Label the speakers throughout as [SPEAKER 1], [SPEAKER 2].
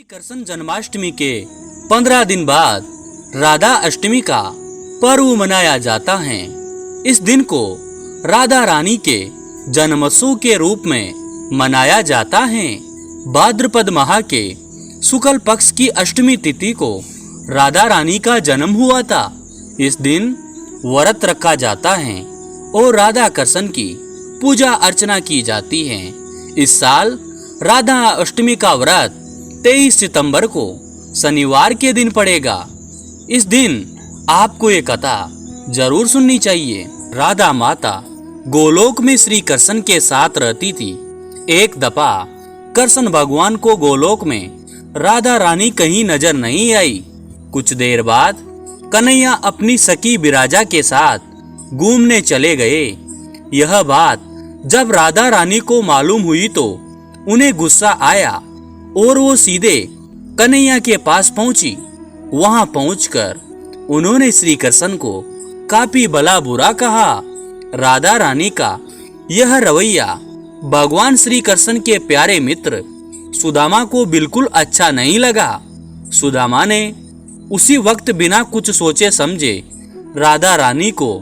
[SPEAKER 1] श्री कृष्ण जन्माष्टमी के 15 दिन बाद राधा अष्टमी का पर्व मनाया जाता है। इस दिन को राधा रानी के जन्मोत्सव के रूप में मनाया जाता है। भाद्रपद माह के शुक्ल पक्ष की अष्टमी तिथि को राधा रानी का जन्म हुआ था। इस दिन व्रत रखा जाता है और राधा कृष्ण की पूजा अर्चना की जाती है। इस साल राधा अष्टमी का व्रत 23 सितंबर को शनिवार के दिन पड़ेगा। इस दिन आपको ये कथा जरूर सुननी चाहिए। राधा माता गोलोक में श्री कृष्ण के साथ रहती थी। एक दफा कृष्ण भगवान को गोलोक में राधा रानी कहीं नजर नहीं आई। कुछ देर बाद कन्हैया अपनी सखी विराजा के साथ घूमने चले गए। यह बात जब राधा रानी को मालूम हुई तो उन्हें गुस्सा आया और वो सीधे कन्हैया के पास पहुंची। वहां पहुंचकर उन्होंने श्री कृष्ण को काफी भला बुरा कहा। राधा रानी का यह रवैया भगवान श्री कृष्ण के प्यारे मित्र सुदामा को बिल्कुल अच्छा नहीं लगा। सुदामा ने उसी वक्त बिना कुछ सोचे समझे राधा रानी को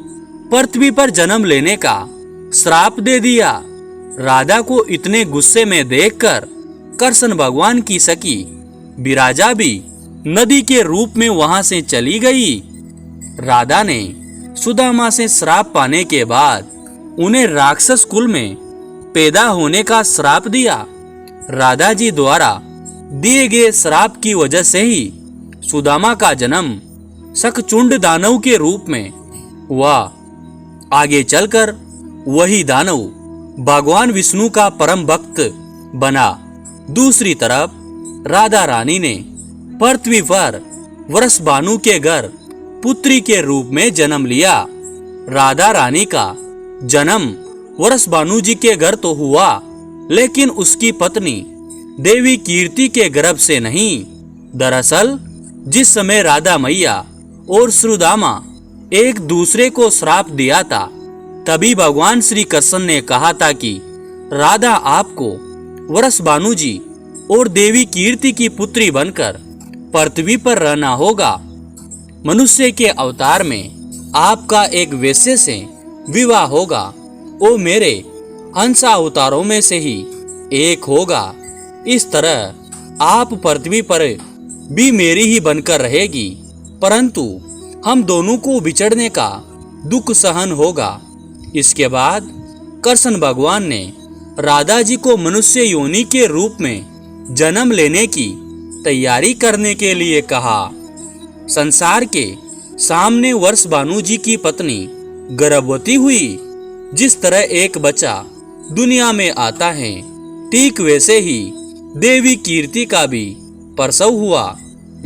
[SPEAKER 1] पृथ्वी पर जन्म लेने का श्राप दे दिया। राधा को इतने गुस्से में देखकर कृष्ण भगवान की सखी विराजा भी नदी के रूप में वहां से चली गई। राधा ने सुदामा से श्राप पाने के बाद उन्हें राक्षस कुल में पैदा होने का श्राप दिया। राधा जी द्वारा दिए गए श्राप की वजह से ही सुदामा का जन्म शकचुंड दानव के रूप में हुआ। आगे चलकर वही दानव भगवान विष्णु का परम भक्त बना। दूसरी तरफ राधा रानी ने पृथ्वी पर वृषभानु के घर पुत्री के रूप में जन्म लिया। राधा रानी का जन्म वृषभानु जी के घर तो हुआ, लेकिन उसकी पत्नी देवी कीर्ति के गर्भ से नहीं। दरअसल जिस समय राधा मैया और सुदामा एक दूसरे को श्राप दिया था, तभी भगवान श्री कृष्ण ने कहा था कि राधा आपको वृषभानु जी और देवी कीर्ति की पुत्री बनकर पृथ्वी पर रहना होगा। मनुष्य के अवतार में आपका एक वैश्य से विवाह होगा। वो मेरे हंस अवतारों में से ही एक होगा। इस तरह आप पृथ्वी पर भी मेरी ही बनकर रहेगी, परंतु हम दोनों को बिछड़ने का दुख सहन होगा। इसके बाद कृष्ण भगवान ने राधा जी को मनुष्य योनि के रूप में जन्म लेने की तैयारी करने के लिए कहा। संसार के सामने वृषभानु जी की पत्नी गर्भवती हुई। जिस तरह एक बच्चा दुनिया में आता है, ठीक वैसे ही देवी कीर्ति का भी प्रसव हुआ।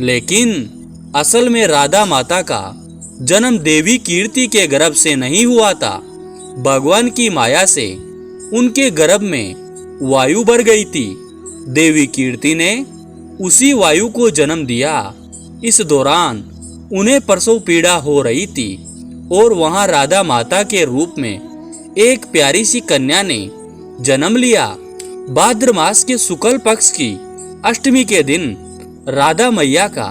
[SPEAKER 1] लेकिन असल में राधा माता का जन्म देवी कीर्ति के गर्भ से नहीं हुआ था। भगवान की माया से उनके गर्भ में वायु भर गई थी। देवी कीर्ति ने उसी वायु को जन्म दिया। इस दौरान उन्हें प्रसव पीड़ा हो रही थी और वहां राधा माता के रूप में एक प्यारी सी कन्या ने जन्म लिया। भाद्र मास के शुक्ल पक्ष की अष्टमी के दिन राधा मैया का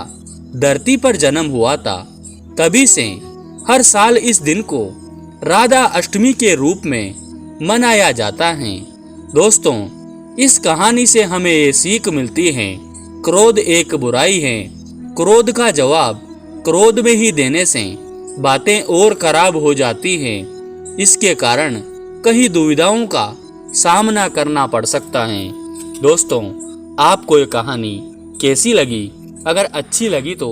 [SPEAKER 1] धरती पर जन्म हुआ था। तभी से हर साल इस दिन को राधा अष्टमी के रूप में मनाया जाता है। दोस्तों, इस कहानी से हमें ये सीख मिलती है, क्रोध एक बुराई है। क्रोध का जवाब क्रोध में ही देने से बातें और खराब हो जाती हैं। इसके कारण कई दुविधाओं का सामना करना पड़ सकता है। दोस्तों, आपको ये कहानी कैसी लगी? अगर अच्छी लगी तो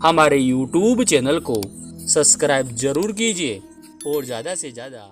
[SPEAKER 1] हमारे YouTube चैनल को सब्सक्राइब जरूर कीजिए और ज़्यादा से ज़्यादा